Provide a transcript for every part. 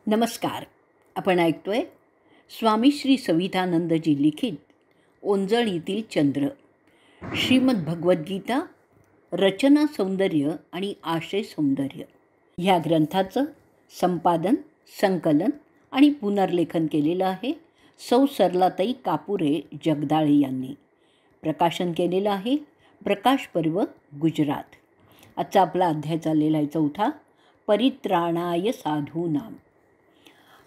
नमस्कार. आपण ऐकतोय स्वामी श्री सवितानंदजी लिखित ओंजळीतील चंद्र, श्रीमद भगवद्गीता रचना सौंदर्य आणि आशय सौंदर्य ह्या ग्रंथाचं संपादन, संकलन आणि पुनर्लेखन केलेलं आहे सौ सरलाताई कापुरे जगदाळे यांनी. प्रकाशन केलेलं आहे प्रकाश पर्व, गुजरात. आजचा आपला अध्याय चाललेला आहे चौथा, परित्राणाय साधूनाम.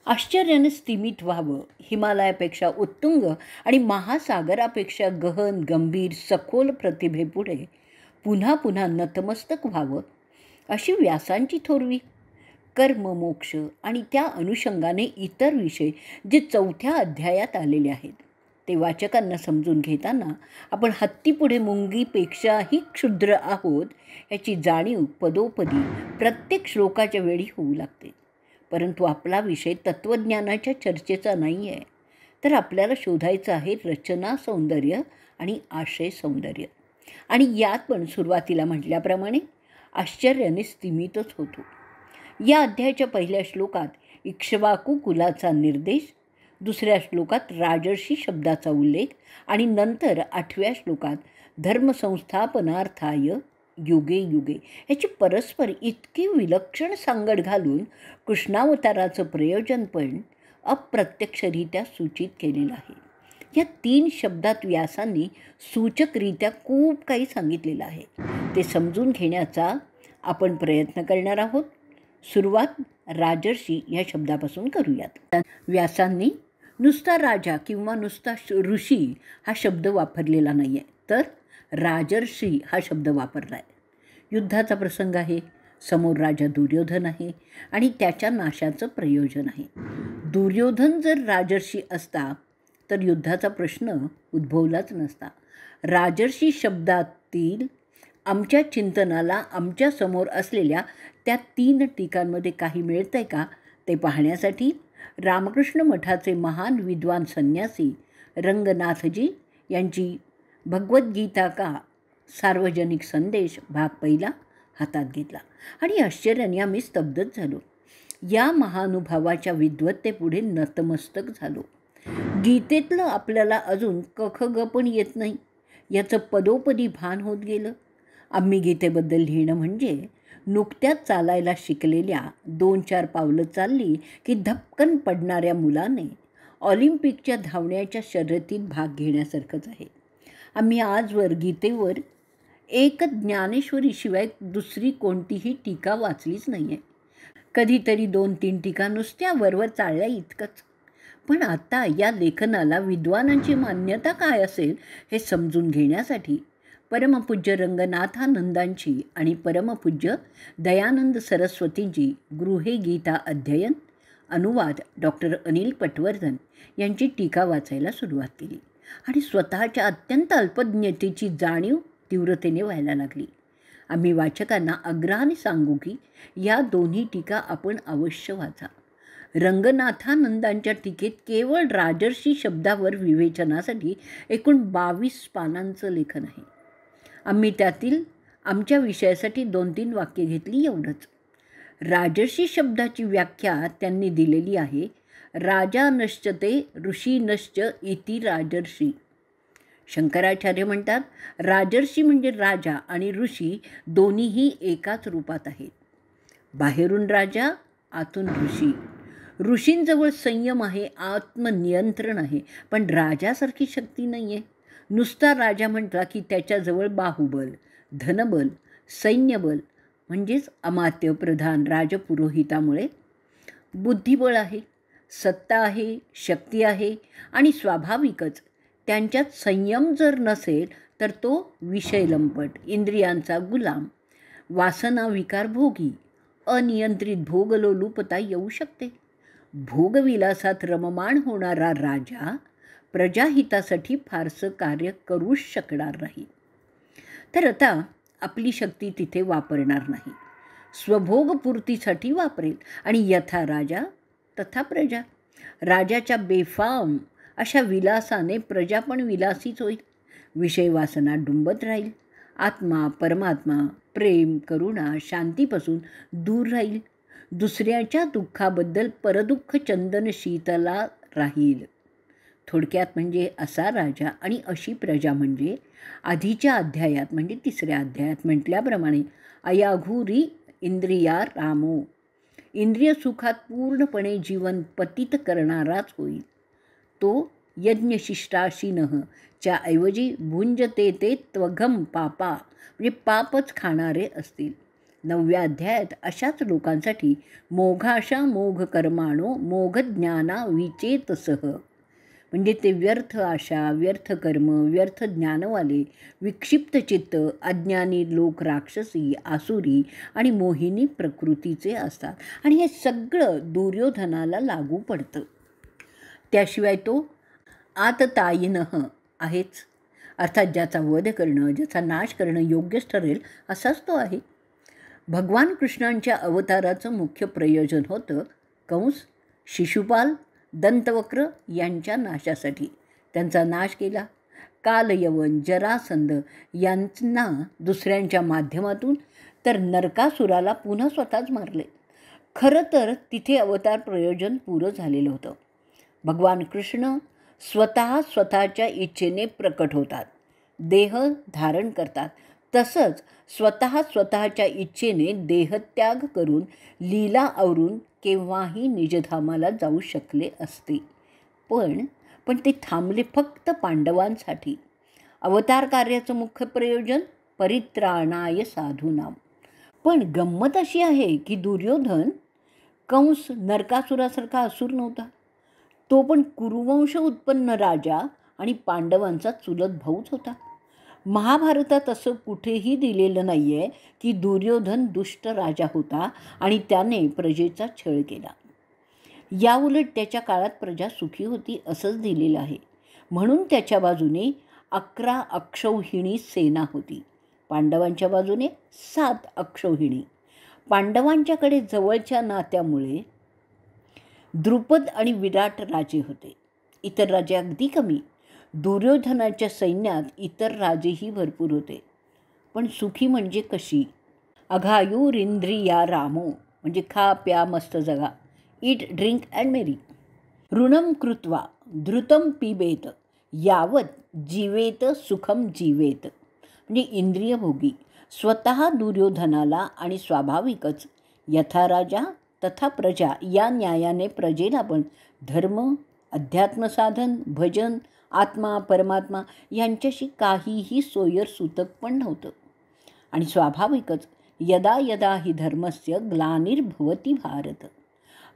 आश्चर्याने स्तिमित व्हावं, हिमालयापेक्षा उत्तुंग आणि महासागरापेक्षा गहन गंभीर सखोल प्रतिभेपुढे पुन्हा पुन्हा नतमस्तक व्हावं, अशी व्यासांची थोरवी. कर्म, मोक्ष आणि त्या अनुषंगाने इतर विषय जे चौथ्या अध्यायात आलेले आहेत ते वाचकांना समजून घेताना आपण हत्तीपुढे मुंगीपेक्षाही क्षुद्र आहोत याची जाणीव पदोपदी प्रत्येक श्लोकाच्या वेळी होऊ लागते. परंतु आपला विषय तत्त्वज्ञानाच्या चर्चेचा नाही आहे, तर आपल्याला शोधायचं आहे रचना सौंदर्य आणि आशय सौंदर्य. आणि यात पण सुरुवातीला म्हटल्याप्रमाणे आश्चर्याने स्तिमितच होतो. या अध्यायाच्या पहिल्या श्लोकात इक्ष्वाकू कुलाचा निर्देश, दुसऱ्या श्लोकात राजर्षी शब्दाचा उल्लेख आणि नंतर 8व्या श्लोकात धर्मसंस्थापनार्थाय युगे युगे ह्याची परस्पर इतकी विलक्षण सांगड घालून कृष्णावताराचं प्रयोजन पण अप्रत्यक्षरित्या सूचित केलेलं आहे. या 3 शब्दात व्यासांनी सूचकरित्या खूप काही सांगितलेलं आहे. ते समजून घेण्याचा आपण प्रयत्न करणार आहोत. सुरुवात राजर्षी या शब्दापासून करूयात. व्यासांनी नुसता राजा किंवा नुसता ऋषी हा शब्द वापरलेला नाही आहे, तर राजर्षी हा शब्द वापरला आहे. युद्धाचा प्रसंग आहे, समोर राजा दुर्योधन आहे आणि त्याच्या नाशाचं प्रयोजन आहे. दुर्योधन जर राजर्षी असता तर युद्धाचा प्रश्न उद्भवलाच नसता. राजर्षी शब्दातील आमच्या चिंतनाला आमच्या समोर असलेल्या त्या 3 टीकांमध्ये काही मिळतं आहे का ते पाहण्यासाठी रामकृष्ण मठाचे महान विद्वान संन्यासी रंगनाथजी यांची भगवद्गीता का सार्वजनिक संदेश भाग पहिला हातात घेतला आणि आश्चर्याने आम्ही स्तब्धच झालो. या महानुभावाच्या विद्वत्तेपुढे नतमस्तक झालो. गीतेतलं आपल्याला अजून क ख ग पण येत नाही याचं पदोपदी भान होत गेलं. आम्ही गीतेबद्दल लिहिणं म्हणजे नुकत्याच चालायला शिकलेल्या 2-4 पावलं चालली की धपकन पडणाऱ्या मुलाने ऑलिम्पिकच्या धावण्याच्या शर्यतीत भाग घेण्यासारखंच आहे. आम्ही आजवर गीतेवर एक ज्ञानेश्वरीशिवाय दुसरी कोणतीही टीका वाचलीच नाही आहे. कधीतरी 2-3 टीका नुसत्या वरवर चालल्या इतकंच. पण आता या लेखनाला विद्वानांची मान्यता काय असेल हे समजून घेण्यासाठी परमपूज्य रंगनाथानंदांची आणि परमपूज्य दयानंद सरस्वतींची गृहे गीता अध्ययन अनुवाद डॉक्टर अनिल पटवर्धन यांची टीका वाचायला सुरुवात केली आणि स्वतःच्या अत्यंत अल्पज्ञतेची जाणीव तीव्रतेने व्हायला लागली. आम्ही वाचकांना आग्रहाने सांगू की या दोन्ही टीका आपण अवश्य वाचा. रंगनाथानंदांच्या टीकेत केवळ राजर्षी शब्दावर विवेचनासाठी एकूण 22 पानांचं लेखन आहे. आम्ही त्यातील आमच्या विषयासाठी 2-3 वाक्य घेतली एवढंच. राजर्षी शब्दाची व्याख्या त्यांनी दिलेली आहे, राजानश्च ते ऋषीनश्च इति राजर्षी. शंकराचार्य म्हणतात राजर्षी म्हणजे राजा आणि ऋषी दोन्हीही एकाच रूपात आहेत. बाहेरून राजा, आतून ऋषी. ऋषींजवळ संयम आहे, आत्मनियंत्रण आहे, पण राजासारखी शक्ती नाही आहे. नुसता राजा म्हटला की त्याच्याजवळ बाहुबल, धनबल, सैन्यबल म्हणजेच अमात्य प्रधान राजपुरोहितामुळे बुद्धिबळ आहे, सत्ता आहे, शक्ती आहे आणि स्वाभाविकच त्यांच्यात संयम जर नसेल तर तो विषयलंपट, इंद्रियांचा गुलाम, वासना विकार भोगी, अनियंत्रित भोगलोलुपता येऊ शकते. भोगविलासात रममाण होणारा राजा प्रजाहितासाठी फारसं कार्य करूच शकणार नाही. तर आता आपली शक्ती तिथे वापरणार नाही, स्वभोगपूर्तीसाठी वापरेल आणि यथा राजा तथा प्रजा. राजाच्या बेफाम अशा विलासाने प्रजा पण विलासीच होईल. विषयवासना डुंबत राहील. आत्मा, परमात्मा, प्रेम, करुणा, शांतीपासून दूर राहील. दुसऱ्याच्या दुःखाबद्दल परदुःख चंदन शीतला राहील. थोडक्यात म्हणजे असा राजा आणि अशी प्रजा म्हणजे आधीच्या अध्यायात म्हणजे 3ऱ्या अध्यायात म्हटल्याप्रमाणे अयाघुरी इंद्रिया रामो, इंद्रिय सुखात पूर्णपणे जीवन पतित करणाराच होईल. तो यज्ञशिष्टाशीनः च्या ऐवजी भुंजते ते त्वघम पापा म्हणजे पापच खाणारे असतील. 9व्या अध्यायात अशाच लोकांसाठी मोघाशा मोघ कर्माणो मोघ ज्ञाना विचेतसह म्हणजे ते व्यर्थ आशा, व्यर्थ कर्म, व्यर्थ ज्ञानवाले, विक्षिप्त चित्त, अज्ञानी लोक राक्षसी, आसुरी आणि मोहिनी प्रकृतीचे असतात. आणि हे सगळं दुर्योधनाला लागू पडतं. त्याशिवाय तो आततायिनः आहेच, अर्थात ज्याचा वध करणं, ज्याचा नाश करणं योग्यच ठरेल असाच तो आहे. भगवान कृष्णांच्या अवताराचं मुख्य प्रयोजन होतं कंस, शिशुपाल, दंतवक्र यांच्या नाशासाठी. त्यांचा नाश केला. कालयवन, जरासंध यांना दुसऱ्यांच्या माध्यमातून, तर नरकासुराला पुन्हा स्वतःच मारले. खरं तर तिथे अवतार प्रयोजन पुरं झालेलं होतं. भगवान कृष्ण स्वतःच्या इच्छेने प्रकट होतात, देह धारण करतात. तसंच स्वतःच्या इच्छेने देहत्याग करून लीला आवरून केव्हाही निजधामाला जाऊ शकले असते. पण ते थांबले फक्त पांडवांसाठी. अवतार कार्याचं मुख्य प्रयोजन परित्राणाय साधूनाम. पण गंमत अशी आहे की दुर्योधन कंस नरकासुरासारखा असुर नव्हता. तो पण कुरुवंश उत्पन्न राजा आणि पांडवांचा चुलत भाऊच होता. महाभारतात असं कुठेही दिलेलं नाही आहे की दुर्योधन दुष्ट राजा होता आणि त्याने प्रजेचा छळ केला. याउलट त्याच्या काळात प्रजा सुखी होती असंच दिलेलं आहे. म्हणून त्याच्या बाजूने 11 अक्षौहिणी सेना होती, पांडवांच्या बाजूने 7 अक्षौहिणी. पांडवांच्याकडे जवळच्या नात्यामुळे द्रुपद आणि विराट राजे होते, इतर राजे अगदी कमी. दुर्योधनाच्या सैन्यात इतर राजेही भरपूर होते. पण सुखी म्हणजे कशी? अघायुरिंद्रिया रामो म्हणजे खा प्या मस्त जगा, ईट ड्रिंक अँड मेरी. ऋणम कृत्वा धृतम पिबेत यावत जीवेत सुखम जीवेत म्हणजे इंद्रियभोगी. स्वतः दुर्योधनाला आणि स्वाभाविकच यथा राजा तथा प्रजा या न्यायाने प्रजेला पण धर्म, अध्यात्मसाधन, भजन, आत्मा, परमात्मा यांच्याशी काहीही सोयर सुतक पण नव्हतं. आणि स्वाभाविकच यदा यदा हि धर्मस्य ग्लानिर्भवती भारत.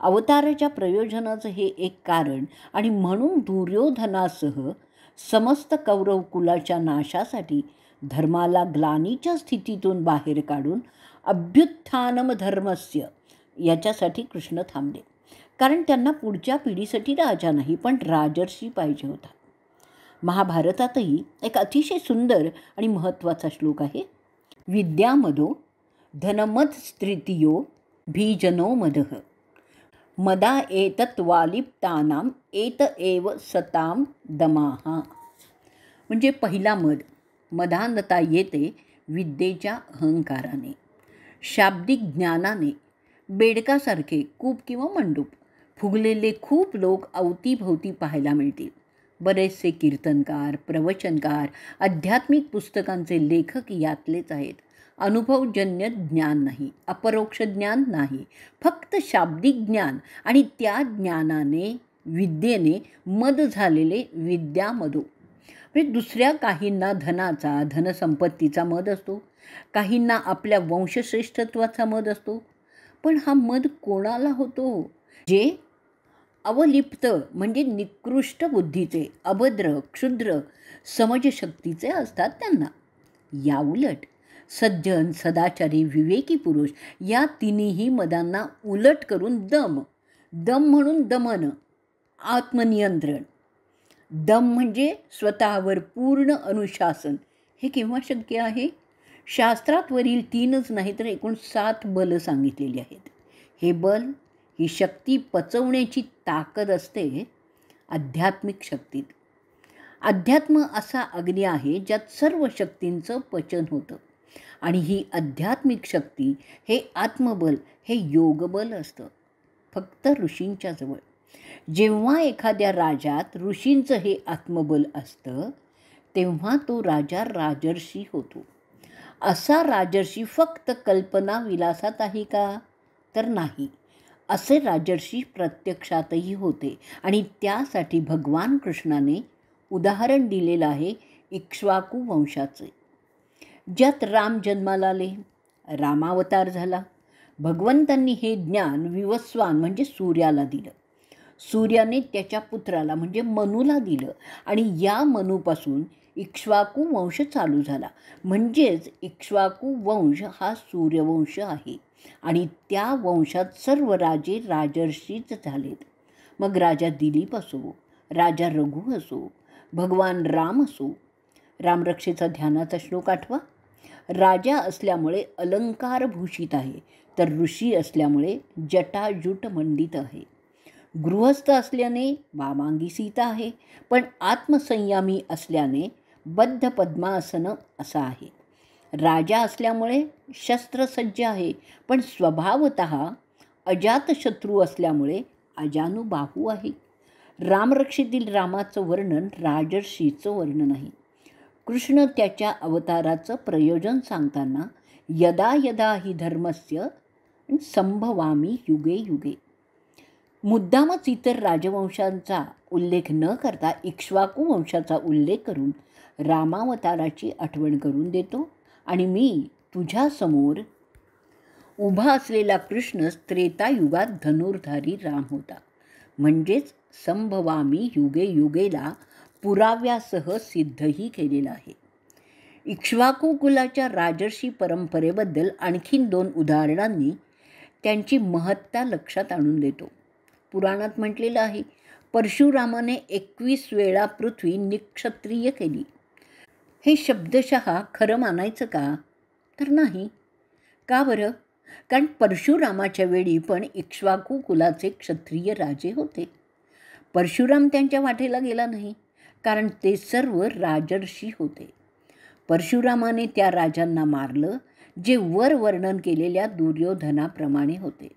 अवताराच्या प्रयोजनाचं हे एक कारण आणि म्हणून दुर्योधनासह समस्त कौरव कुलाच्या नाशासाठी धर्माला ग्लानीच्या स्थितीतून बाहेर काढून अभ्युत्थानम धर्मस्य याच्यासाठी कृष्ण थांबले. कारण त्यांना पुढच्या पिढीसाठी राजा नाही पण राजर्षी पाहिजे होता. महाभारतातही एक अतिशय सुंदर आणि महत्त्वाचा श्लोक आहे. विद्यामदो धनमद स्त्रितियो भीजनो मदः मदा एतत्वालिप्तानाम एत एव सताम दमाहा. म्हणजे पहिला मदांधता येते विद्येच्या अहंकाराने, शाब्दिक ज्ञानाने. बेडकासारखे कूप किंवा मंडूप फुगलेले खूप लोक अवतीभोवती पाहायला मिळतील. बरेचसे कीर्तनकार, प्रवचनकार, आध्यात्मिक पुस्तकांचे लेखक यातलेच आहेत. अनुभवजन्य ज्ञान नाही, अपरोक्ष ज्ञान नाही, फक्त शाब्दिक ज्ञान आणि त्या ज्ञानाने विद्येने मद झालेले विद्यामदो. म्हणजे दुसऱ्या काहींना धनाचा, धनसंपत्तीचा मद असतो, काहींना आपल्या वंशश्रेष्ठत्वाचा मद असतो. पण हा मद कोणाला होतो? जे अवलिप्त म्हणजे निकृष्ट बुद्धीचे, अभद्र, क्षुद्र समजशक्तीचे असतात त्यांना. याउलट सज्जन, सदाचारी, विवेकी पुरुष या तिन्ही मदांना उलट करून दम म्हणून दमन, आत्मनियंत्रण. दम म्हणजे स्वतःवर पूर्ण अनुशासन. हे केव्हा शक्य आहे? शास्त्रात वरील 3च नाही तर एकूण 7 बल सांगितलेली आहेत. हे बल, ही शक्ती पचवण्याची ताकद असते आध्यात्मिक शक्तीत. अध्यात्म असा अग्नी आहे ज्यात सर्व शक्तींचं पचन होतं. आणि ही आध्यात्मिक शक्ती, हे आत्मबल, हे योगबल असतं फक्त ऋषींच्या जवळ. जेव्हा एखाद्या राजात ऋषींचं हे आत्मबल असतं तेव्हा तो राजा राजर्षी होतो. असा राजर्षी फक्त कल्पना विलासात आहे का? तर नाही. असे राजर्षी प्रत्यक्षातही होते आणि त्यासाठी भगवान कृष्णाने उदाहरण दिलेलं आहे इक्ष्वाकू वंशाचे. ज्यात राम जन्माला आले, रामावतार झाला. भगवंतांनी हे ज्ञान विवस्वान म्हणजे सूर्याला दिलं. सूर्याने त्याच्या पुत्राला म्हणजे मनूला दिलं आणि या मनूपासून इक्ष्वाकू वंश चालू झाला. म्हणजेच इक्ष्वाकू वंश हा सूर्यवंश आहे आणि त्या वंशात सर्व राजे राजर्षीच झालेत. मग राजा दिलीप असो, राजा रघु असो, भगवान राम असो. रामरक्षेचा ध्यानाचा श्लोक आठवा. राजा असल्यामुळे अलंकारभूषित आहे, तर ऋषी असल्यामुळे जटाजूट मंडित आहे. गृहस्थ असल्याने वामांगी सीता आहे, पण आत्मसंयमी असल्याने बद्ध पद्मासन असा आहे. राजा असल्यामुळे शस्त्रसज्ज आहे, पण स्वभावतः अजातशत्रू असल्यामुळे अजानुबाहू आहे. रामरक्षेतील रामाचं वर्णन राजर्षीचं वर्णन आहे. कृष्ण त्याच्या अवताराचं प्रयोजन सांगताना यदा यदा हि धर्मस्य संभवामी युगे युगे मुद्दामच इतर राजवंशांचा उल्लेख न करता इक्ष्वाकू वंशाचा उल्लेख करून रामावताराची आठवण करून देतो. आणि मी तुझ्यासमोर उभा असलेला कृष्ण त्रेतायुगात धनुर्धारी राम होता. म्हणजेच संभवामी युगे युगेला पुराव्यासह सिद्धही केलेला आहे. इक्ष्वाकू कुलाच्या राजर्षी परंपरेबद्दल आणखीन 2 उदाहरणांनी त्यांची महत्ता लक्षात आणून देतो. पुराणात म्हटलेलं आहे, परशुरामाने 21 वेळा पृथ्वी निक्षत्रिय केली. हे शब्दशः खरं मानायचं का? तर नाही. का बरं? कारण परशुरामाच्या वेळी पण इक्ष्वाकू कुलाचे क्षत्रिय राजे होते. परशुराम त्यांच्या वाटेला गेला नाही, कारण ते सर्व राजर्षी होते. परशुरामाने त्या राजांना मारलं जे वर वर्णन केलेल्या दुर्योधनाप्रमाणे होते.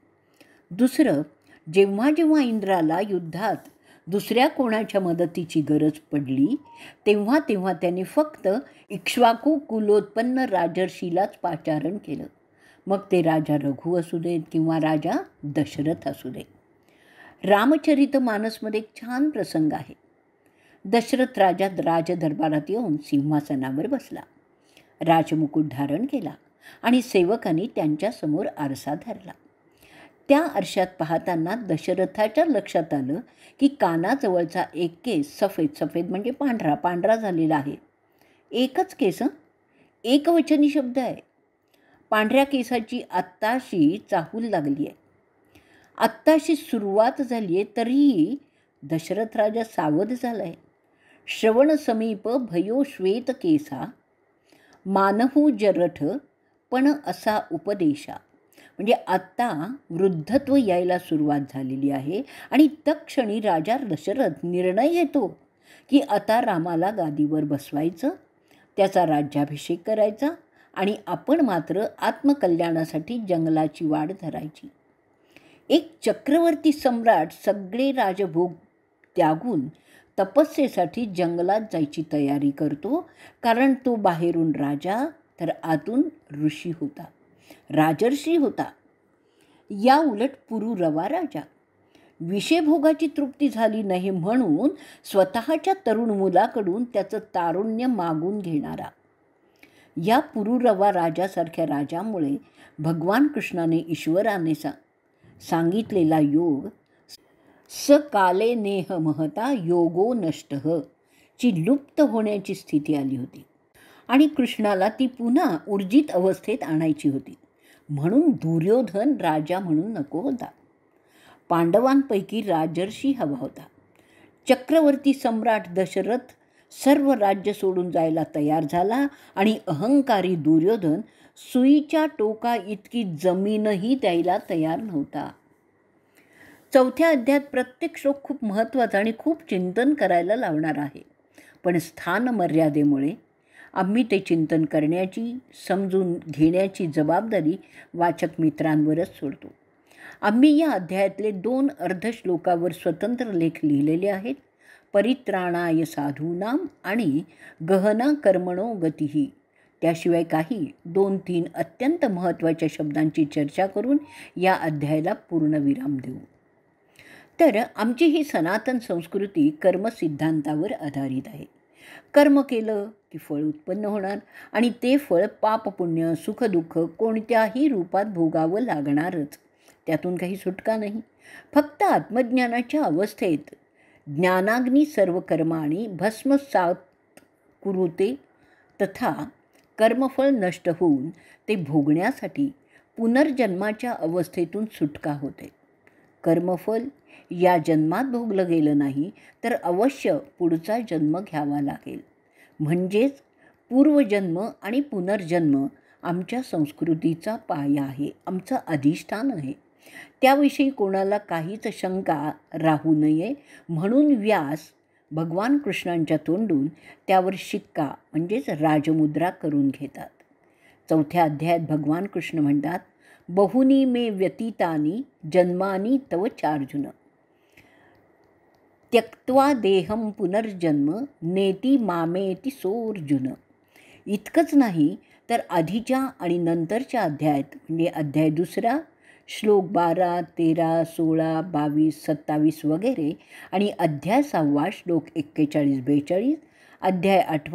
दुसरं, जेव्हा जेव्हा इंद्राला युद्धात दुसऱ्या कोणाच्या मदतीची गरज पडली तेव्हा तेव्हा त्यांनी फक्त इक्ष्वाकू कुलोत्पन्न राजर्षीलाच पाचारण केलं. मग ते राजा रघु असू देत किंवा राजा दशरथ असू दे. रामचरितमानसमध्ये एक छान प्रसंग आहे. दशरथ राजा राजदरबारात येऊन सिंहासनावर बसला, राजमुकुट धारण केला आणि सेवकांनी त्यांच्यासमोर आरसा धरला. त्या आरशात पाहताना दशरथाच्या लक्षात आलं की कानाजवळचा एक केस सफेद, सफेद म्हणजे पांढरा, पांढरा झालेला आहे. एकच केस, एकवचनी शब्द आहे. पांढऱ्या केसाची आत्ताशी चाहूल लागली आहे, आत्ताशी सुरुवात झाली आहे, तरीही दशरथ राजा सावध झाला आहे. श्रवण समीप भयो श्वेत केसा मानहू जरठ पण असा उपदेशा. म्हणजे आत्ता वृद्धत्व यायला सुरुवात झालेली आहे आणि तत्क्षणी राजा दशरथ निर्णय घेतो की आता रामाला गादीवर बसवायचं, त्याचा राज्याभिषेक करायचा आणि आपण मात्र आत्मकल्याणासाठी जंगलाची वाट धरायची. एक चक्रवर्ती सम्राट सगळे राजभोग त्यागून तपस्येसाठी जंगलात जायची तयारी करतो, कारण तो बाहेरून राजा तर आतून ऋषी होता, राजर्षी होता. या उलट पुरुरवा राजा विषयभोगाची तृप्ती झाली नाही म्हणून स्वतःच्या तरुण मुलाकडून त्याचं तारुण्य मागून घेणारा. या पुरुरवा राजासारख्या राजामुळे भगवान कृष्णाने ईश्वराने सांगितलेला योग सकाले नेह महता योगो नष्टः ची लुप्त होण्याची स्थिती आली होती आणि कृष्णाला ती पुन्हा ऊर्जित अवस्थेत आणायची होती. म्हणून दुर्योधन राजा म्हणून नको होता. पांडवांपैकी राजर्षी हवा होता. चक्रवर्ती सम्राट दशरथ सर्व राज्य सोडून जायला तयार झाला आणि अहंकारी दुर्योधन सुईच्या टोका इतकी जमीनही द्यायला तयार नव्हता. 4थ्या अध्यायात प्रत्येक श्लोक खूप महत्त्वाचा आणि खूप चिंतन करायला लावणार आहे. पण स्थानमर्यादेमुळे आम्ही ते चिंतन करण्याची, समजून घेण्याची जबाबदारी वाचक मित्रांवरच सोडतो. आम्ही या अध्यायातले 2 अर्धश्लोकावर स्वतंत्र लेख लिहिलेले आहेत. परित्राणाय साधूनां आणि गहना कर्मणो गतिः. त्याशिवाय काही 2-3 अत्यंत महत्त्वाच्या शब्दांची चर्चा करून या अध्यायाला पूर्णविराम देऊ. तर आमची ही सनातन संस्कृती कर्मसिद्धांतावर आधारित आहे. कर्म केलं की फळ उत्पन्न होणार आणि ते फळ पापपुण्य सुखदुःख कोणत्याही रूपात भोगावं लागणारच. त्यातून काही सुटका नाही. फक्त आत्मज्ञानाच्या अवस्थेत ज्ञानाग्नी सर्व कर्माणी भस्मसात कुरुते तथा कर्मफळ नष्ट होऊन ते भोगण्यासाठी पुनर्जन्माच्या अवस्थेतून सुटका होते. कर्मफल या जन्मात भोगलं गेलं नाही तर अवश्य पुढचा जन्म घ्यावा लागेल. म्हणजेच पूर्वजन्म आणि पुनर्जन्म आमच्या संस्कृतीचा पाया आहे, आमचं अधिष्ठान आहे. त्याविषयी कोणाला काहीच शंका राहू नये म्हणून व्यास भगवान कृष्णांच्या तोंडून त्यावर शिक्का म्हणजेच राजमुद्रा करून घेतात. 4थ्या अध्यायात भगवान कृष्ण म्हणतात, बहुनी मे व्यतीतानी जन्मानी तव चार्जुन त्यक्त्वा देहम पुनर्जन्म नेती मामेती सोर्जुन. इतकंच नाही तर आधीच्या आणि नंतरच्या अध्यायात म्हणजे अध्याय 2 श्लोक 12, 13, 16, 22, 27 वगैरे आणि अध्याय 6 श्लोक 41-42, अध्याय 8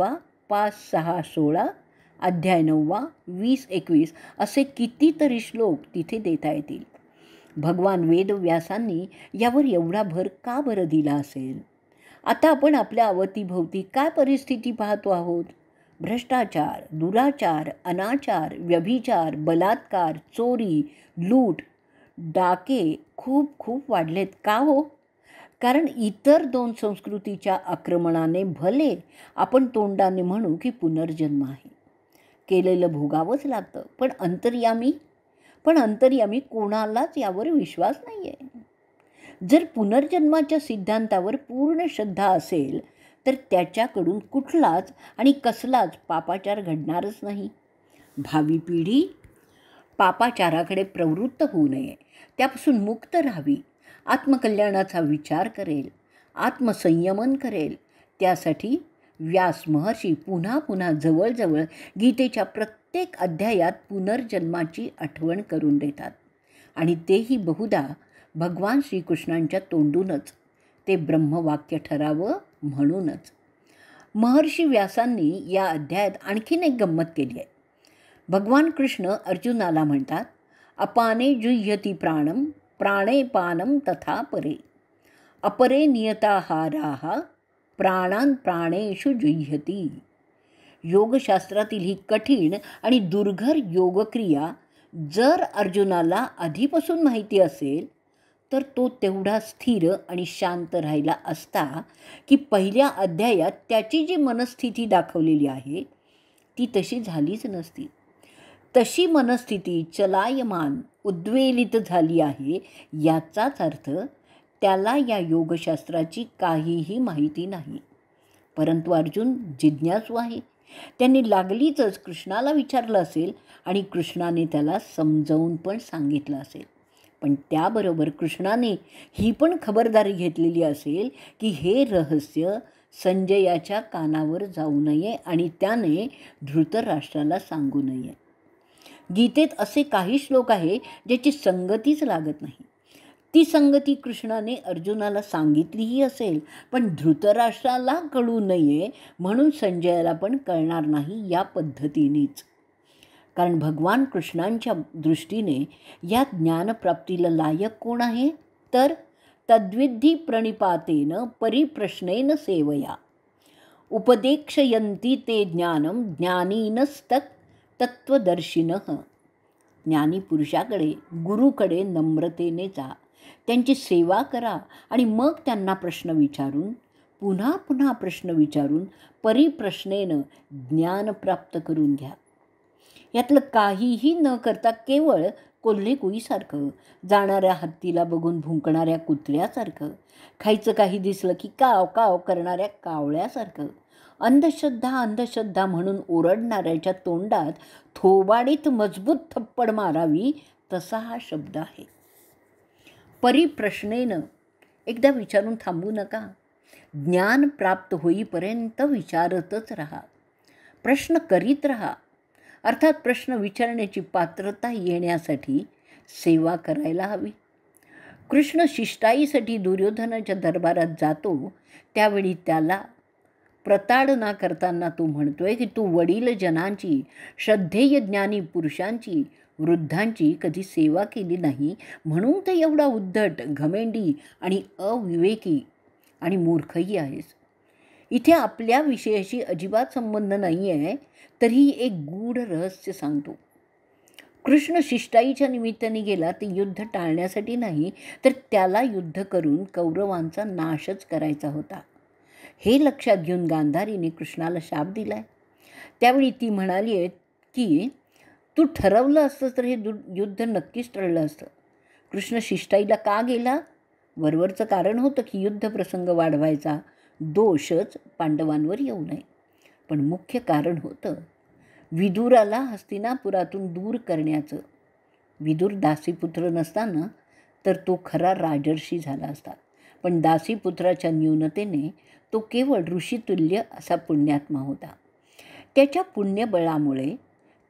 5, 6, 16, अध्याय 9 20, 21 असे कितीतरी श्लोक तिथे देता येतील. भगवान वेदव्यासांनी यावर एवढा भर का बरं दिला असेल? आता आपण आपल्या अवतीभोवती काय परिस्थिती पाहतो आहोत? भ्रष्टाचार, दुराचार, अनाचार, व्यभिचार, बलात्कार, चोरी, लूट, डाके खूप वाढलेत. का हो? कारण इतर 2 संस्कृतीच्या आक्रमणाने भले आपण तोंडाने म्हणू की पुनर्जन्म आहे, केलेलं भोगावंच लागतं, पण अंतर्यामी कोणालाच यावर विश्वास नाही आहे. जर पुनर्जन्माच्या सिद्धांतावर पूर्ण श्रद्धा असेल तर त्याच्याकडून कुठलाच आणि कसलाच पापाचार घडणारच नाही. भावी पिढी पापाचाराकडे प्रवृत्त होऊ नये, त्यापासून मुक्त राहावी, आत्मकल्याणाचा विचार करेल, आत्मसंयमन करेल. त्यासाठी व्यास महर्षी पुन्हा जवळजवळ गीतेच्या प्रत्येक अध्यायात पुनर्जन्माची आठवण करून देतात आणि तेही बहुधा भगवान श्रीकृष्णांच्या तोंडूनच, ते ब्रह्मवाक्य ठरावं म्हणूनच. महर्षी व्यासांनी या अध्यायात आणखीन एक गंमत केली आहे. भगवान कृष्ण अर्जुनाला म्हणतात, अपाने जुह्यति प्राणम प्राणे पानम तथा परे अपरे नियताहाराः प्राणान प्राणेषु जुह्यति. योगशास्त्रातील ही कठीण आणि दुर्घर योगक्रिया जर अर्जुनाला आधीपासून माहिती असेल तर तो तेवढा स्थिर आणि शांत राहिला असता की पहिल्या अध्यायात त्याची जी मनस्थिती दाखवलेली आहे ती तशी झालीच नसती. तशी मनस्थिती चलायमान उद्वेलित झाली आहे याचाच अर्थ त्याला या योगशास्त्राची काहीही माहिती नाही. परंतु अर्जुन जिज्ञासू आहे. त्यांनी लागलीच कृष्णाला विचारलं असेल आणि कृष्णाने त्याला समजावून पण सांगितलं असेल. पण त्याबरोबर कृष्णाने ही पण खबरदारी घेतलेली असेल की हे रहस्य संजयाच्या कानावर जाऊ नये आणि त्याने धृतराष्ट्राला सांगू नये. गीतेत असे काही श्लोक आहे ज्याची संगतीच लागत नाही. ती संगती कृष्णाने अर्जुनाला सांगितलीही असेल पण धृतराष्ट्राला कळू नये म्हणून संजयाला पण कळणार नाही या पद्धतीनेच. कारण भगवान कृष्णांच्या दृष्टीने या ज्ञानप्राप्तीला लायक कोण आहे तर तद्विधी प्रणिपातेन परिप्रश्नेन सेवया उपदेक्षयन्ति ते ज्ञानम ज्ञानीनस्तत् तत्त्वदर्शिनः. ज्ञानी पुरुषाकडे गुरुकडे नम्रतेने जा, त्यांची सेवा करा आणि मग त्यांना प्रश्न विचारून पुन्हा प्रश्न विचारून परिप्रश्नेनं ज्ञान प्राप्त करून घ्या. यातलं काहीही न करता केवळ कोल्हेकुईसारखं, जाणाऱ्या हत्तीला बघून भुंकणाऱ्या कुत्र्यासारखं, खायचं काही दिसलं की काव काव करणाऱ्या कावळ्यासारखं अंधश्रद्धा अंधश्रद्धा म्हणून ओरडणाऱ्याच्या तोंडात थोबाडीत मजबूत थप्पड मारावी तसा हा शब्द आहे. परिप्रश्नेनं एकदा विचारून थांबू नका. ज्ञान प्राप्त होईपर्यंत विचारतच राहा, प्रश्न करीत राहा. अर्थात प्रश्न विचारण्याची पात्रता येण्यासाठी सेवा करायला हवी. कृष्ण शिष्टाईसाठी दुर्योधनाच्या दरबारात जातो त्यावेळी त्याला प्रताडना करताना तो म्हणतोय की तू वडीलजनांची, श्रद्धेय ज्ञानी पुरुषांची, वृद्धांची कधी सेवा केली नाही, म्हणून तर एवढा उद्धट, घमेंडी आणि अविवेकी आणि मूर्खही आहेस. इथे आपल्या विषयाशी अजिबात संबंध नाही आहे, तरीही एक गूढ रहस्य सांगतो. कृष्ण शिष्टाईच्या निमित्ताने गेला ते युद्ध टाळण्यासाठी नाही, तर त्याला युद्ध करून कौरवांचा नाशच करायचा होता. हे लक्षात घेऊन गांधारीने कृष्णाला शाप दिलाय. त्यावेळी ती म्हणाली आहे की तू ठरवलं असतं तर हे युद्ध नक्कीच टळलं असतं. कृष्ण शिष्टाईला का गेला? वरवरचं कारण होतं की युद्ध प्रसंग वाढवायचा, दोषच पांडवांवर येऊ नये. पण मुख्य कारण होतं विदुराला हस्तिनापुरातून दूर करण्याचं. विदुर दासीपुत्र नसताना तर तो खरा राजर्षी झाला असता, पण दासीपुत्राच्या न्यूनतेने तो केवळ ऋषितुल्य असा पुण्यात्मा होता. त्याच्या पुण्यबळामुळे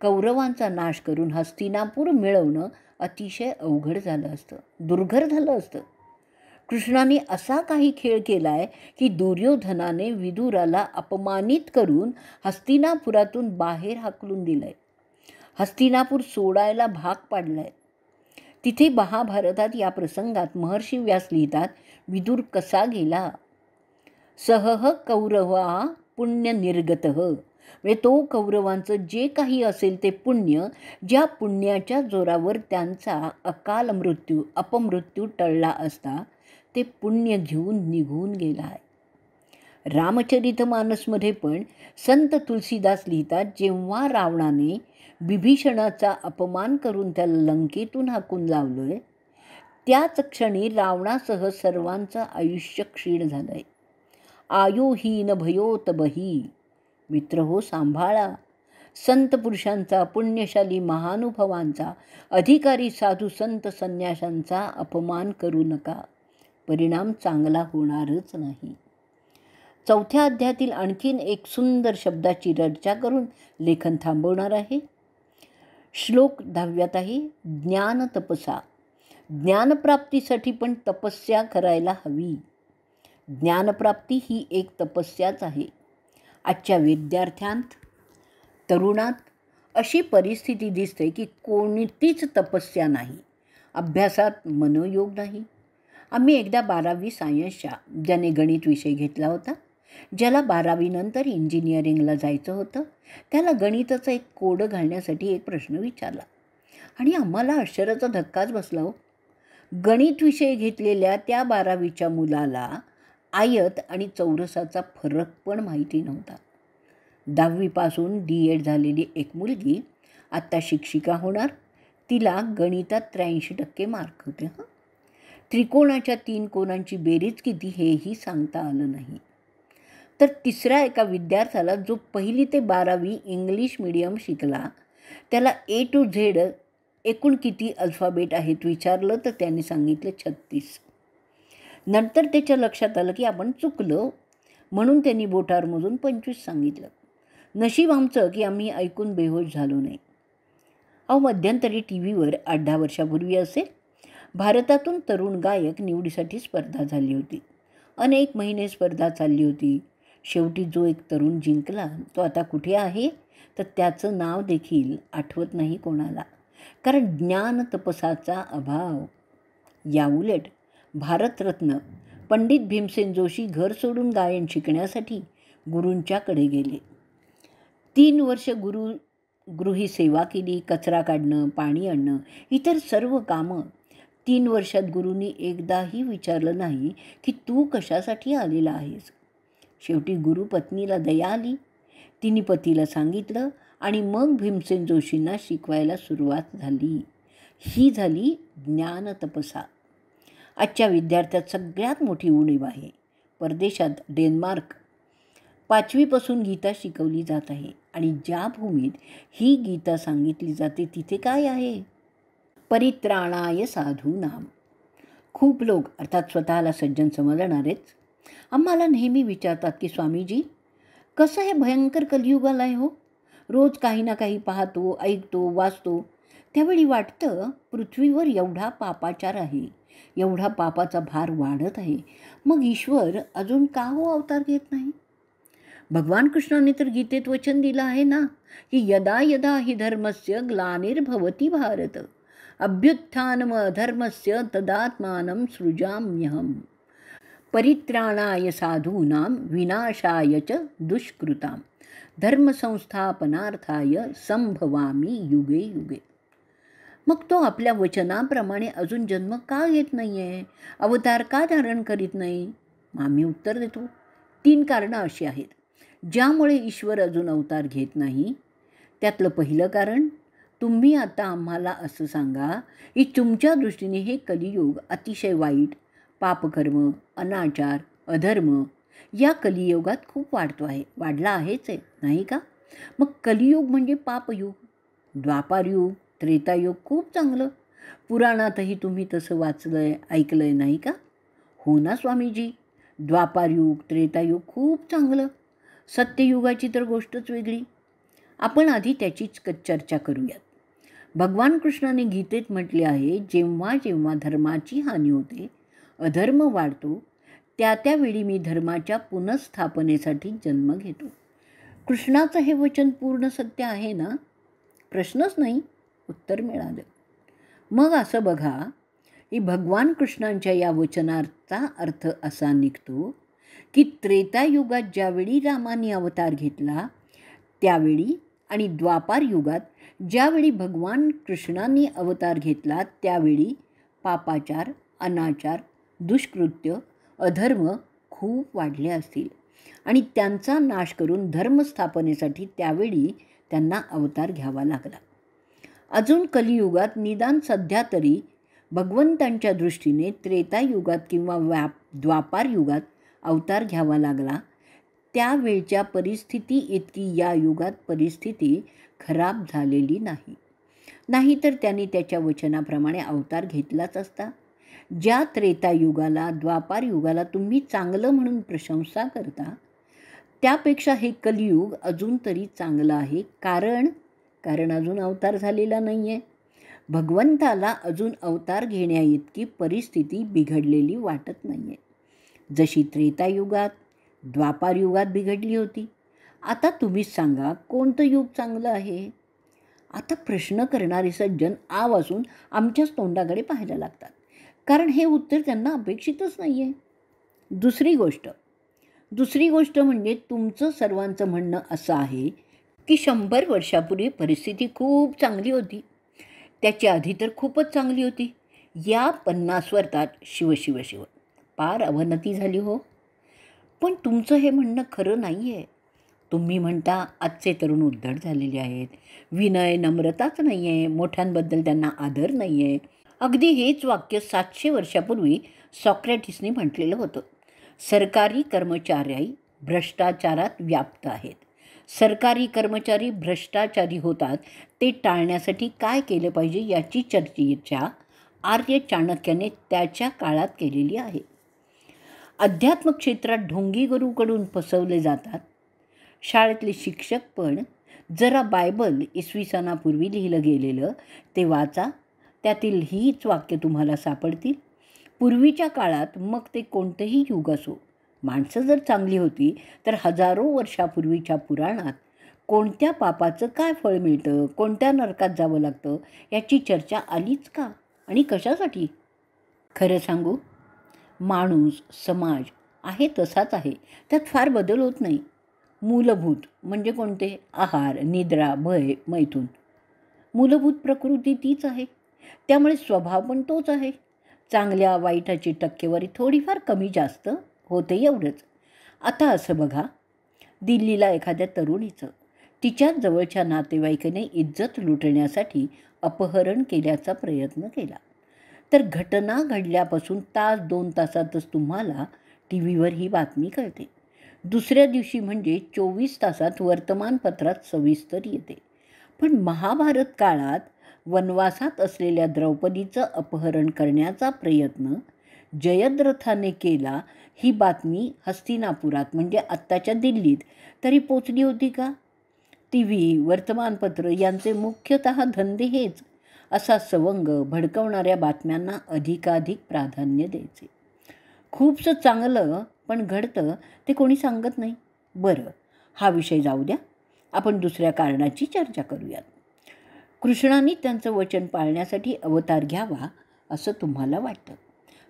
कौरवांचा नाश करून हस्तिनापूर मिळवणं अतिशय अवघड झालं असतं, दुर्घर झालं असतं. कृष्णाने असा काही खेळ केला आहे की दुर्योधनाने विदुराला अपमानित करून हस्तिनापुरातून बाहेर हाकलून दिलं आहे. हस्तिनापूर सोडायला भाग पाडलं आहे. तिथे महाभारतात या प्रसंगात महर्षी व्यास लिहितात, विदुर कसा गेला? सहह कौरवा पुण्य निर्गतः, म्हणजे तो कौरवांचं जे काही असेल ते पुण्य, ज्या पुण्याच्या जोरावर त्यांचा अकाल मृत्यू, अपमृत्यू टळला असता, ते पुण्य घेऊन निघून गेला आहे. रामचरितमानसमध्ये पण संत तुलसीदास लिहितात, जेव्हा रावणाने बिभीषणाचा अपमान करून त्याला लंकेतून हाकून लावलं, त्याच क्षणी रावणासह सर्वांचं आयुष्य क्षीण झालं आहे. आयोहीन भयोत बही, मित्र हो सांभाळा. संत पुरुषांचा, पुण्यशाली महानुभावांचा, अधिकारी साधू संत संन्याशांचा अपमान करू नका, परिणाम चांगला होणारच नाही. 4थ्या अध्यायातील आणखीन एक सुंदर शब्दाची चर्चा करून लेखन थांबवणार आहे. श्लोक 10व्यात आहे, ज्ञान तपसा. ज्ञानप्राप्तीसाठी पण तपस्या करायला हवी. ज्ञानप्राप्ती ही एक तपस्याच आहे. आजच्या विद्यार्थ्यांत, तरुणात अशी परिस्थिती दिसते की कोणतीच तपस्या नाही, अभ्यासात मनोयोग नाही. आम्ही एकदा 12वी सायन्सच्या, ज्याने गणित विषय घेतला होता, ज्याला 12वीनंतर इंजिनिअरिंगला जायचं होतं, त्याला गणिताचा एक कोड घालण्यासाठी एक प्रश्न विचारला आणि आम्हाला आश्चर्याचा धक्काच बसला हो. गणित विषय घेतलेल्या त्या 12वीच्या मुलाला आयत आणि चौरसाचा फरक पण माहिती नव्हता. 10वीपासून D.Ed झालेली एक मुलगी आत्ता शिक्षिका होणार. तिला गणितात 83% मार्क होते. त्रिकोणाच्या 3 कोणांची बेरीज किती हेही सांगता आलं नाही. तर तिसऱ्या एका विद्यार्थ्याला, जो 1ली ते 12वी इंग्लिश मीडियम शिकला, त्याला A to Z एकूण किती अल्फाबेट आहेत विचारलं तर त्यांनी सांगितलं 36. नंतर त्याच्या लक्षात आलं की आपण चुकलो, म्हणून त्यांनी बोटावरमधून 25 सांगितलं. नशीब आमचं की आम्ही ऐकून बेहोश झालो नाही. मध्यंतरी TV वर 8-10 वर्षापूर्वी असेल, भारतातून तरुण गायक निवडीसाठी स्पर्धा झाली होती. अनेक महिने स्पर्धा चालली होती. शेवटी जो एक तरुण जिंकला तो आता कुठे आहे तर त्याचं नाव देखील आठवत नाही कोणाला, कारण ज्ञान तपसाचा अभाव. याउलट भारतरत्न पंडित भीमसेन जोशी घर सोडून गायन शिकण्यासाठी गुरूंच्याकडे गेले. 3 वर्ष गृही सेवा केली, कचरा काढणं, पाणी आणणं, इतर सर्व कामं. 3 वर्षात गुरूंनी एकदाही विचारलं नाही की तू कशासाठी आलेला आहेस. शेवटी गुरुपत्नीला दया आली. तिने पतीला सांगितलं आणि मग भीमसेन जोशींना शिकवायला सुरुवात झाली. ही झाली ज्ञान तपसा. आजच्या विद्यार्थ्यात सगळ्यात मोठी उणीव आहे. परदेशात डेन्मार्क 5वीपासून गीता शिकवली जात आहे आणि ज्या भूमीत ही गीता सांगितली जाते तिथे काय आहे? परित्राणाय साधूनाम. खूप लोक अर्थात स्वतःला सज्जन समजणारेच आम्हाला नेहमी विचारतात की स्वामीजी, कसं हे भयंकर कलियुग आलं आहे हो? रोज काही ना काही पाहतो, ऐकतो, वाचतो. त्यावेळी वाटतं पृथ्वीवर एवढा पापाचार आहे, एवढा पापाचा भार वाढत आहे, मग ईश्वर अजून का हो अवतार घेत नाही? भगवान कृष्णाने तर गीतेत वचन दिलं आहे ना की यदा यदा हि धर्मस्य ग्लानिर्भवती भारत अभ्युत्थानमधर्मस्य तदात्मानं सृजाम्यहम्. परित्राणाय साधूनां विनाशाय च दुष्कृतां धर्मसंस्थापनार्थाय संभवामी युगे युगे. मग तो आपल्या वचनाप्रमाणे अजून जन्म का घेत नाही आहे? अवतार का धारण करीत नाही? आम्ही उत्तर देतो, 3 कारणं अशी आहेत ज्यामुळे ईश्वर अजून अवतार घेत नाही. त्यातलं पहिलं कारण, तुम्ही आता आम्हाला असं सांगा की तुमच्या दृष्टीने हे कलियुग अतिशय वाईट, पापकर्म, अनाचार, अधर्म या कलियुगात खूप वाढतो आहे, वाढला आहेच आहे, नाही का? मग कलियुग म्हणजे पापयुग. द्वापारयुग, त्रेतायुग खूप चांगलं. पुराणातही तुम्ही तसं वाचलं आहे, ऐकलं आहे, नाही का? हो ना स्वामीजी, द्वापारयुग, त्रेतायुग खूप चांगलं. सत्ययुगाची तर गोष्टच वेगळी. आपण आधी त्याचीच चर्चा करूयात. भगवान कृष्णाने गीतेत म्हटले आहे, जेव्हा जेव्हा धर्माची हानी होते, अधर्म वाढतो, त्यावेळी मी धर्माच्या पुनर्स्थापनेसाठी जन्म घेतो. कृष्णाचं हे वचन पूर्ण सत्य आहे ना? प्रश्नच नाही, उत्तर मिळालं. मग असं बघा की भगवान कृष्णांच्या या वचनाचा अर्थ असा निघतो की त्रेतायुगात ज्यावेळी रामाने अवतार घेतला त्यावेळी आणि द्वापार युगात ज्यावेळी भगवान कृष्णांनी अवतार घेतला त्यावेळी पापाचार, अनाचार, दुष्कृत्य, अधर्म खूप वाढले असतील आणि त्यांचा नाश करून धर्मस्थापनेसाठी त्यावेळी त्यांना अवतार घ्यावा लागला. अजून कलियुगात निदान सध्या तरी भगवंतांच्या दृष्टीने त्रेतायुगात किंवा द्वापार युगात अवतार घ्यावा लागला. त्यावेळच्या परिस्थिती इतकी या युगात परिस्थिती खराब झालेली नाही. नाहीतर त्यांनी त्याच्या वचनाप्रमाणे अवतार घेतलाच असता. ज्या त्रेतायुगाला, द्वापार युगाला तुम्ही चांगलं म्हणून प्रशंसा करता, त्यापेक्षा हे कलियुग अजून तरी चांगलं आहे. कारण अजून अवतार झालेला नाही आहे. भगवंताला अजून अवतार घेण्याइतकी परिस्थिती बिघडलेली वाटत नाही आहे, जशी त्रेतायुगात, द्वापार युगात बिघडली होती. आता तुम्हीच सांगा, कोणतं युग चांगलं आहे? आता प्रश्न करणारे सज्जन आवासून आमच्याच तोंडाकडे पाहायला लागतात, कारण हे उत्तर त्यांना अपेक्षितच नाही आहे. दुसरी गोष्ट म्हणजे तुमचं सर्वांचं म्हणणं असं आहे की 100 वर्षापूर्वी परिस्थिती खूप चांगली होती, त्याच्या आधी तर खूपच चांगली होती. या 50 वर्षात शिव शिव शिव पार अवनती झाली हो. पण तुमचं हे म्हणणं खरं नाही आहे. तुम्ही म्हणता आजचे तरुण उद्धट झालेले आहेत, विनय नम्रताच नाही आहे, मोठ्यांबद्दल त्यांना आदर नाही आहे. अगदी हेच वाक्य 700 वर्षापूर्वी सॉक्रेटिसने म्हटलेलं होतं. सरकारी कर्मचारी भ्रष्टाचारात व्याप्त आहेत. सरकारी कर्मचारी भ्रष्टाचारी होतात, ते टाळण्यासाठी काय केलं पाहिजे याची चर्चा आर्य चाणक्याने त्याच्या काळात केलेली आहे. अध्यात्म क्षेत्रात ढोंगी गुरूकडून फसवले जातात. शाळेतले शिक्षक पण जरा बायबल इसवी सनापूर्वी लिहिलं गेलेलं ते वाचा, त्यातील हीच वाक्य तुम्हाला सापडतील. पूर्वीच्या काळात मग ते कोणतंही युग असो, माणसं जर चांगली होती तर हजारो वर्षापूर्वीच्या पुराणात कोणत्या पापाचं काय फळ मिळतं, कोणत्या नरकात जावं लागतं याची चर्चा आलीच का आणि कशासाठी? खरं सांगू, माणूस, समाज आहे तसाच आहे, त्यात फार बदल होत नाही. मूलभूत म्हणजे कोणते? आहार, निद्रा, भय, मैथून. मूलभूत प्रकृती तीच आहे, त्यामुळे स्वभाव पण तोच आहे. चांगल्या वाईटाची टक्केवारी थोडीफार कमी जास्त होते, एवढंच. आता असं बघा, दिल्लीला एखाद्या तरुणीचं तिच्याच जवळच्या नातेवाईकाने इज्जत लुटण्यासाठी अपहरण केल्याचा प्रयत्न केला, तर घटना घडल्यापासून तास 2 तासातच तुम्हाला टी व्हीवर ही बातमी कळते. दुसऱ्या दिवशी म्हणजे 24 तासात वर्तमानपत्रात सविस्तर येते. पण महाभारत काळात वनवासात असलेल्या द्रौपदीचं अपहरण करण्याचा प्रयत्न जयद्रथाने केला, ही बातमी हस्तिनापुरात म्हणजे आत्ताच्या दिल्लीत तरी पोचली होती का? टी व्ही, वर्तमानपत्र यांचे मुख्यतः धंदे हेच. असा सवंग भडकवणाऱ्या बातम्यांना अधिकाधिक प्राधान्य द्यायचे. खूपसं चांगलं पण घडतं ते कोणी सांगत नाही. बरं, हा विषय जाऊ द्या, आपण दुसऱ्या कारणाची चर्चा करूयात. कृष्णाने त्यांचं वचन पाळण्यासाठी अवतार घ्यावा असं तुम्हाला वाटतं,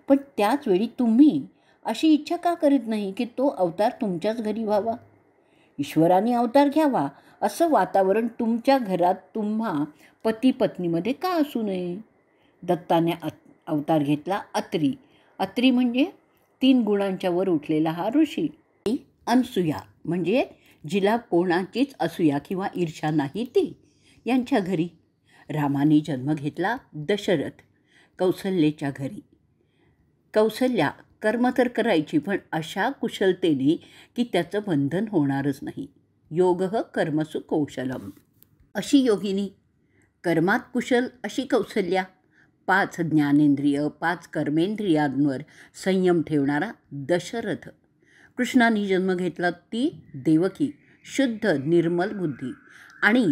पण त्याचवेळी तुम्ही अशी इच्छा का करीत नाही की तो अवतार तुमच्याच घरी व्हावा? ईश्वराने अवतार घ्यावा असं वातावरण तुमच्या घरात तुम्हा पती पत्नीमध्ये का असू नये? दत्ताने अवतार घेतला अत्री. अत्री म्हणजे 3 गुणांच्या वर उठलेला हा ऋषी. अनसूया म्हणजे जिला कोणाचीच असूया किंवा ईर्ष्या नाही ती, यांच्या घरी. रामाने जन्म घेतला दशरथ, कौसल्याच्या घरी. कौसल्या कर्म तर करायची, पण अशा कुशलतेने की त्याचं बंधन होणारच नाही. योगः कर्मसु कौशलम अशी योगिनी, कर्मात कुशल अशी कौसल्या. 5 ज्ञानेंद्रिय 5 कर्मेंद्रियांवर संयम ठेवणारा दशरथ. कृष्णाने जन्म घेतला ती देवकी, शुद्ध निर्मल बुद्धी. आणि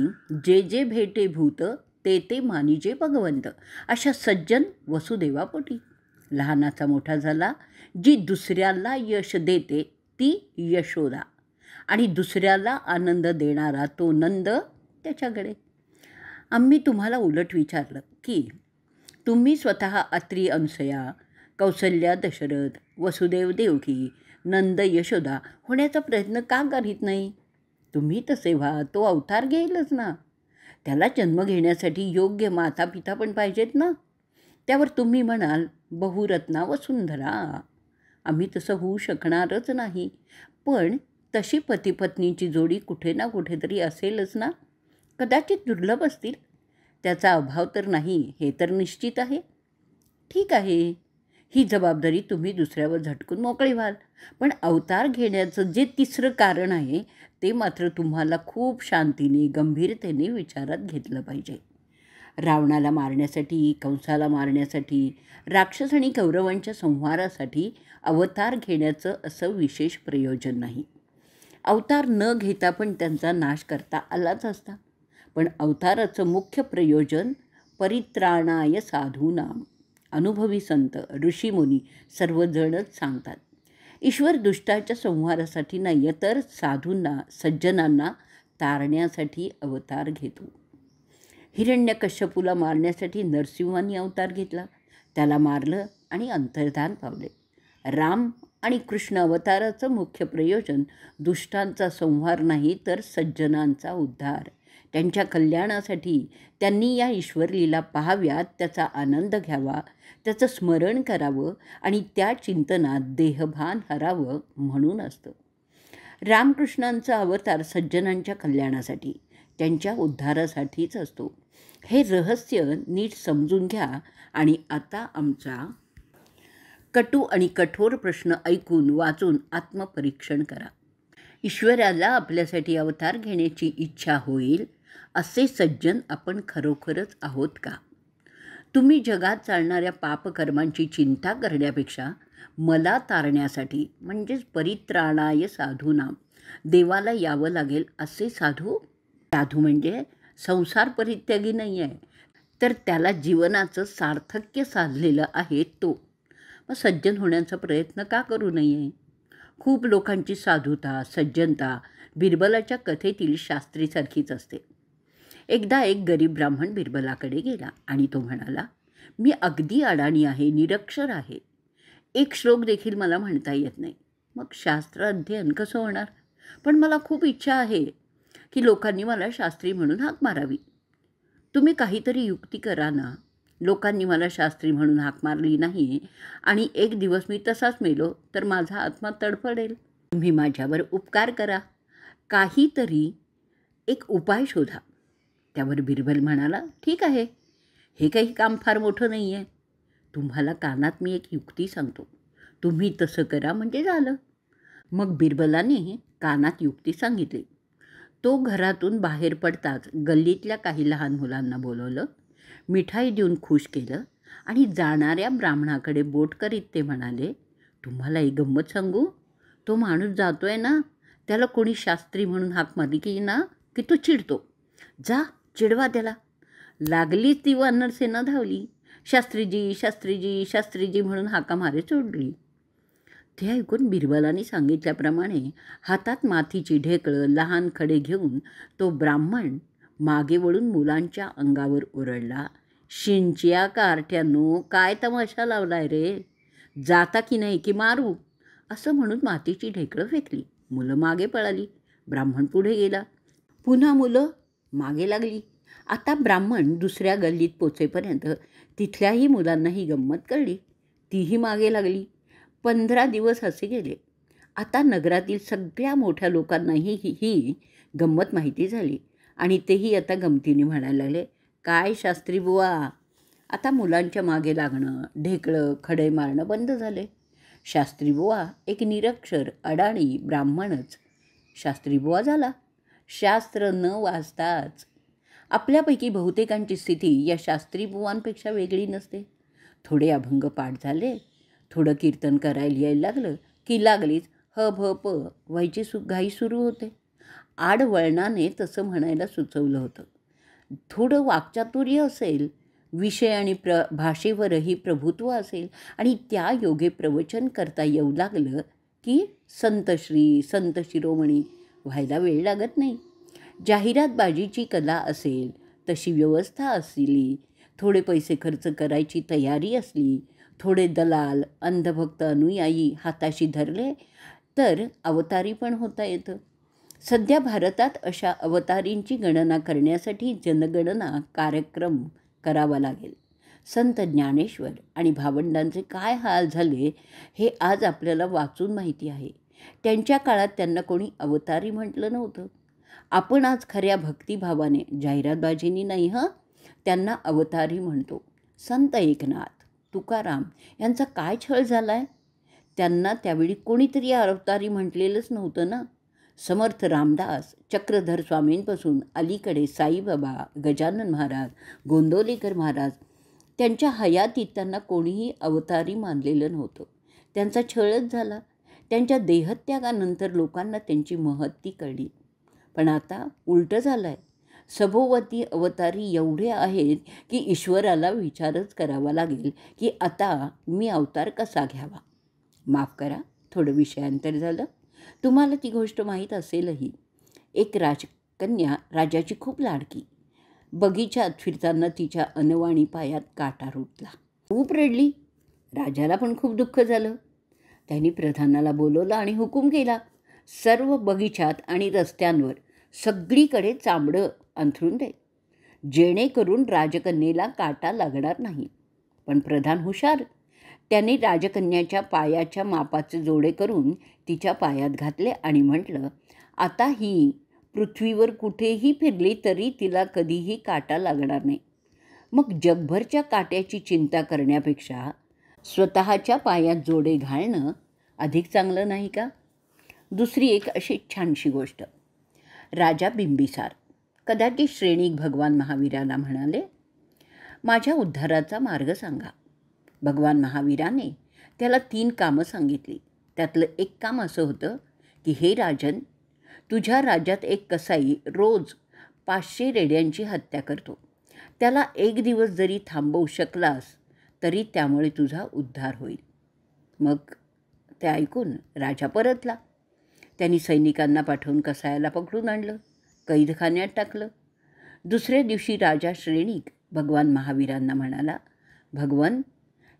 जे जे भेटे भूत ते ते मानिजे भगवंत, अशा सज्जन वसुदेवापोटी. लहानाचा मोठा झाला. जी दुसऱ्याला यश देते ती यशोदा, आणि दुसऱ्याला आनंद देणारा तो नंद त्याच्याकडे. आम्ही तुम्हाला उलट विचारलं की तुम्ही स्वतः अत्री अनसूया, कौसल्या दशरथ, वसुदेव देवकी, नंद यशोदा होण्याचा प्रयत्न का करीत नाही? तुम्ही तसे व्हा, तो अवतार घेईलच ना. त्याला जन्म घेण्यासाठी योग्य माता पिता पण पाहिजेत ना. त्यावर तुम्ही म्हणाल बहुरत्ना वसुंधरा. आम्ही तसं होऊ शकणारच नाही, पण तशी पतीपत्नीची जोडी कुठे ना कुठेतरी असेलच ना. कदाचित दुर्लभ असतील, त्याचा अभाव तर नाही हे तर निश्चित आहे. ठीक आहे, ही जबाबदारी तुम्ही दुसऱ्यावर झटकून मोकळी व्हाल, पण अवतार घेण्याचं जे तिसरं कारण आहे ते मात्र तुम्हाला खूप शांतीने गंभीरतेने विचारात घेतलं पाहिजे. रावणाला मारण्यासाठी, कंसाला मारण्यासाठी, राक्षस आणि कौरवांच्या संहारासाठी अवतार घेण्याचं असं विशेष प्रयोजन नाही. अवतार न घेता पण त्यांचा नाश करता आलाच असता. पण अवताराचं मुख्य प्रयोजन परित्राणाय साधूनाम. अनुभवी संत, ऋषीमुनी सर्वजणच सांगतात, ईश्वर दुष्टाच्या संहारासाठी नाही तर साधूंना, सज्जनांना तारण्यासाठी अवतार घेतो. हिरण्यकश्यपूला मारण्यासाठी नरसिंहांनी अवतार घेतला, त्याला मारलं आणि अंतर्धान पावले. राम आणि कृष्ण अवताराचं मुख्य प्रयोजन दुष्टांचा संहार नाही तर सज्जनांचा उद्धार. त्यांच्या कल्याणासाठी त्यांनी या ईश्वरलीला पाहाव्यात, त्याचा आनंद घ्यावा, त्याचं स्मरण करावं आणि त्या चिंतनात देहभान हरावं म्हणून असतं. रामकृष्णांचा अवतार सज्जनांच्या कल्याणासाठी, त्यांच्या उद्धारासाठीच असतो. हे रहस्य नीट समजून घ्या. आणि आता आमचा कटू आणि कठोर प्रश्न ऐकून वाचून आत्मपरीक्षण करा. ईश्वराला आपल्यासाठी अवतार घेण्याची इच्छा होईल असे सज्जन आपण खरोखरच आहोत का? तुम्ही जगात चालणाऱ्या पापकर्मांची चिंता करण्यापेक्षा मला तारण्यासाठी म्हणजेच परित्राणाय साधूनाम देवाला यावं लागेल असे साधू. साधू म्हणजे संसार परित्यागी नाही आहे, तर त्याला जीवनाचं सार्थक्य साधलेलं आहे तो. मग सज्जन होण्याचा प्रयत्न का करू नये? खूप लोकांची साधुता, सज्जनता बिरबलाच्या कथेतील शास्त्रीसारखीच असते. एकदा एक गरीब ब्राह्मण बिरबलाकडे गेला आणि तो म्हणाला, मी अगदी अडाणी आहे, निरक्षर आहे, एक श्लोक देखील मला म्हणता येत नाही. मग शास्त्र अध्ययन कसं होणार? पण मला खूप इच्छा आहे की लोकांनी मला शास्त्री म्हणून हाक मारावी. तुम्ही काहीतरी युक्ती करा ना. लोकांनी मला शास्त्री म्हणून हाक मारली नाही आणि एक दिवस मी तसाच मेलो तर माझा आत्मा तडफडेल. तुम्ही माझ्यावर उपकार करा, काहीतरी एक उपाय शोधा. त्यावर बिरबल म्हणाला, ठीक आहे, हे काही काम फार मोठं नाही आहे. तुम्हाला कानात मी एक युक्ती सांगतो, तुम्ही तसं करा म्हणजे झालं. मग बिरबलाने कानात युक्ती सांगितली. तो घरातून बाहेर पडताच गल्लीतल्या काही लहान मुलांना बोलवलं, मिठाई देऊन खुश केलं आणि जाणाऱ्या ब्राह्मणाकडे बोट करीत ते म्हणाले, तुम्हाला एक गंमत सांगू? तो माणूस जातोय ना, त्याला कोणी शास्त्री म्हणून हाक मारली की ना की तो चिडतो. जा चिडवा त्याला. लागलीच ती वानरसेना धावली. शास्त्रीजी शास्त्रीजी शास्त्रीजी म्हणून हाका मारे सोडली. ते ऐकून बिरबलाने सांगितल्याप्रमाणे हातात मातीची ढेकळं लहान खडे घेऊन तो ब्राह्मण मागे वळून मुलांच्या अंगावर ओरडला, शिंच्या कारट्यानो, काय तमाशा लावलाय रे? जाता की नाही की मारू? असं म्हणून मातीची ढेकळं फेकली. मुलं मागे पळाली. ब्राह्मण पुढे गेला. पुन्हा मुलं मागे लागली. आता ब्राह्मण दुसऱ्या गल्लीत पोचेपर्यंत तिथल्याही मुलांना ही गंमत कळली. तीही मागे लागली. 15 दिवस असे गेले. आता नगरातील सगळ्या मोठ्या लोकांनाही ही गंमत माहिती झाली आणि तेही आता गमतीने म्हणायला लागले, काय शास्त्री बुवा? आता मुलांच्या मागे लागणं, ढेकळं खडे मारणं बंद झाले. शास्त्री बुवा एक निरक्षर अडाणी ब्राह्मणच शास्त्री बुवा झाला. शास्त्र न वाचताच. आपल्यापैकी बहुतेकांची स्थिती या शास्त्री बुवांपेक्षा वेगळी नसते. थोडे अभंग पाठ झाले, थोडं कीर्तन करायला यायला लागलं की लागलीच ह भ प व्हायची घाई सुरू होते. आडवळणाने तसं म्हणायला सुचवलं होतं. थोडं वाक्चातुर्य असेल, विषय आणि भाषेवरही प्रभुत्व असेल आणि त्या योगे प्रवचन करता येऊ लागलं की संतश्री संत शिरोमणी व्हायला वेळ लागत नाही. जाहिरातबाजीची कला असेल, तशी व्यवस्था असली, थोडे पैसे खर्च करायची तयारी असली, थोडे दलाल अंधभक्त अनुयायी हाताशी धरले तर अवतारी पण होता येतं. सध्या भारतात अशा अवतारींची गणना करण्यासाठी जनगणना कार्यक्रम करावा लागेल. संत ज्ञानेश्वर आणि भावंडांचे काय हाल झाले हे आज आपल्याला वाचून माहिती आहे. त्यांच्या काळात त्यांना कोणी अवतारी म्हटलं नव्हतं. आपण आज खऱ्या भक्तिभावाने, जाहिरातबाजीनी नाही त्यांना अवतारी म्हणतो. संत एकनाथ, तुकाराम यांचा काय छळ झाला आहे? त्यांना त्यावेळी कोणीतरी अवतारी म्हटलेलंच नव्हतं ना. समर्थ रामदास, चक्रधर स्वामींपासून अलीकडे साईबाबा, गजानन महाराज, गोंदवलेकर महाराज, त्यांच्या हयातीत त्यांना कोणीही अवतारी मानलेलं नव्हतं. त्यांचा छळच झाला. त्यांच्या देहत्यागानंतर लोकांना त्यांची महत्ती कळली. पण आता उलटं झालं आहे. सभोवती अवतारी एवढे आहेत की ईश्वराला विचारच करावा लागेल की आता मी अवतार कसा घ्यावा. माफ करा, थोडं विषयांतर झालं. तुम्हाला ती गोष्ट माहीत असेलही. एक राजकन्या राजाची खूप लाडकी. बगीचात फिरताना तिच्या अनवाणी पायात काटा रुतला. खूप रडली. राजाला पण खूप दुःख झालं. त्यांनी प्रधानाला बोलवलं आणि हुकूम केला, सर्व बगीचात आणि रस्त्यांवर सगळीकडे चांबडं अंथरून दे, जेणेकरून राजकन्येला काटा लागणार नाही. पण प्रधान हुशार. त्याने राजकन्याच्या पायाच्या मापाचे जोडे करून तिच्या पायात घातले आणि म्हटलं, आता ही पृथ्वीवर कुठेही फिरली तरी तिला कधीही काटा लागणार नाही. मग जगभरच्या काट्याची चिंता करण्यापेक्षा स्वतःच्या पायात जोडे घालणं अधिक चांगलं नाही का? दुसरी एक अशी छानशी गोष्ट. राजा बिंबिसार कदाचित श्रेणिक भगवान महावीराला म्हणाले, माझ्या उद्धाराचा मार्ग सांगा. भगवान महावीराने त्याला 3 कामं सांगितली. त्यातलं एक काम असं होतं की हे राजन, तुझ्या राज्यात एक कसाई रोज 500 रेड्यांची हत्या करतो. त्याला एक दिवस जरी थांबवू शकलास तरी त्यामुळे तुझा उद्धार होईल. मग ते ऐकून राजा परतला. त्यांनी सैनिकांना पाठवून कसायाला पकडून आणलं, कैदखान्यात टाकलं. दुसऱ्या दिवशी राजा श्रेणिक भगवान महावीरांना म्हणाला, भगवान,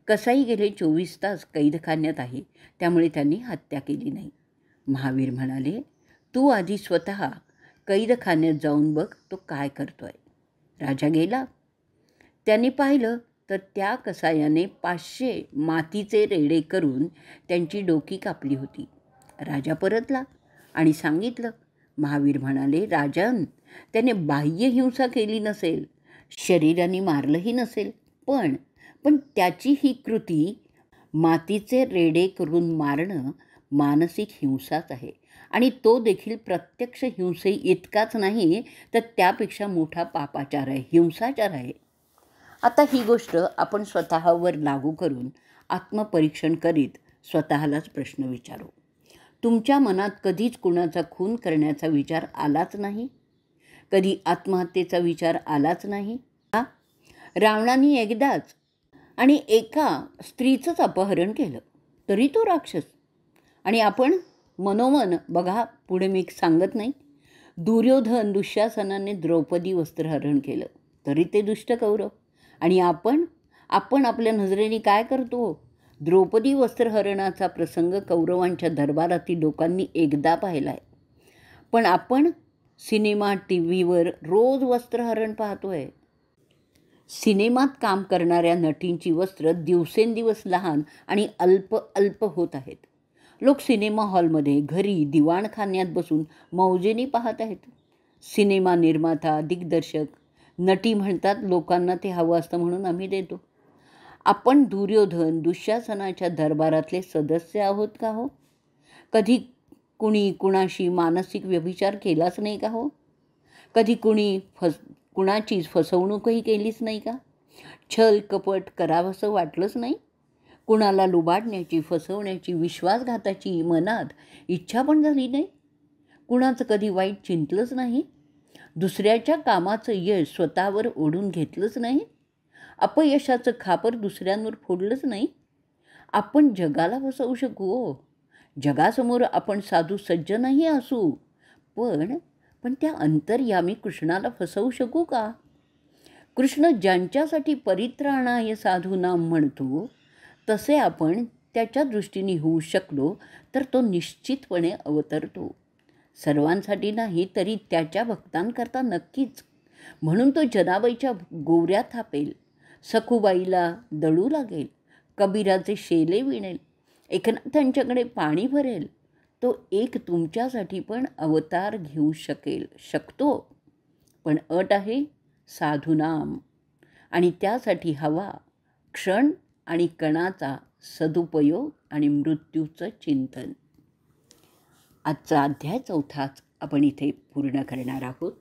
कसाई गेले 24 तास कैदखान्यात आहे, त्यामुळे त्यांनी हत्या केली नाही. महावीर म्हणाले, तू आधी स्वतः कैदखान्यात जाऊन बघ तो काय करतोय. राजा गेला. त्याने पाहिलं तर त्या कसायाने 500 मातीचे रेडे करून त्यांची डोकी कापली होती. राजा परतला आणि सांगितलं. महावीर म्हणाले, राजन, त्याने बाह्य हिंसा केली नसेल, शरीराने मारलंही नसेल, पण त्याची ही कृती मातीचे रेडे करून मारणं मानसिक हिंसाच आहे आणि तो देखील प्रत्यक्ष हिंसे इतकाच नाही तर त्यापेक्षा मोठा पापाचार आहे, हिंसाचार आहे. आता ही गोष्ट आपण स्वतःवर लागू करून आत्मपरीक्षण करीत स्वतःलाच प्रश्न विचारू. तुमच्या मनात कधीच कुणाचा खून करण्याचा विचार आलाच नाही? कधी आत्महत्येचा विचार आलाच नाही? रावणाने एकदाच आणि एका स्त्रीचंच अपहरण केलं तरी तो राक्षस. आणि आपण मनोमन बघा, पुढे मी सांगत नाही, दुर्योधन दुःशासनाने द्रौपदी वस्त्रहरण केलं तरी ते दुष्ट कौरव. आणि आपण आपल्या नजरेने काय करतो? द्रौपदी वस्त्रहरणाचा प्रसंग कौरवांच्या दरबारातील लोकांनी एकदा पाहिला आहे, पण आपण सिनेमा टी व्हीवर रोज वस्त्रहरण पाहतोय. सिनेमात काम करणाऱ्या नटींची वस्त्र दिवसेंदिवस लहान आणि अल्प होत आहेत. लोक सिनेमा हॉलमध्ये, घरी, दिवाणखान्यात बसून मौजेने पाहत आहेत. सिनेमा निर्माता, दिग्दर्शक, नटी म्हणतात लोकांना ते हवं असतं म्हणून आम्ही देतो. आपण दुर्योधन दुःशासनाच्या दरबारातले सदस्य आहोत का हो? कधी कुणी कुणाशी मानसिक व्यभिचार केलाच नाही का हो? कधी कुणाचीच फसवणूकही केलीच नाही का? छल कपट करावंसं वाटलंच नाही? कुणाला लुबाडण्याची, फसवण्याची, विश्वासघाताची मनात इच्छा पण झाली नाही? कुणाचं कधी वाईट चिंतलंच नाही? दुसऱ्याच्या कामाचं यश स्वतःवर ओढून घेतलंच नाही? अपयशाचं खापर दुसऱ्यांवर फोडलंच नाही? आपण जगाला फसवू शकू हो. जगासमोर आपण साधू सज्जनही असू, पण त्या अंतर्यामी कृष्णाला फसवू शकू का? कृष्ण ज्यांच्यासाठी परित्राणाय साधूनाम म्हणतो तसे आपण त्याच्या दृष्टीने होऊ शकलो तर तो निश्चितपणे अवतरतो. सर्वांसाठी नाही तरी त्याच्या भक्तांकरता नक्कीच. म्हणून तो जनाबाईच्या गोवऱ्या थापेल, सखूबाईला दळू लागेल, कबीराचे शेले विणेल, एकनाथांच्याकडे पाणी भरेल. तो एक तुमच्यासाठी पण अवतार घेऊ शकतो. पण अट आहे साधुनाम, आणि त्यासाठी हवा क्षण आणि कणाचा सदुपयोग आणि मृत्यूचं चिंतन. आजचा अध्याय 4 आपण इथे पूर्ण करणार आहोत.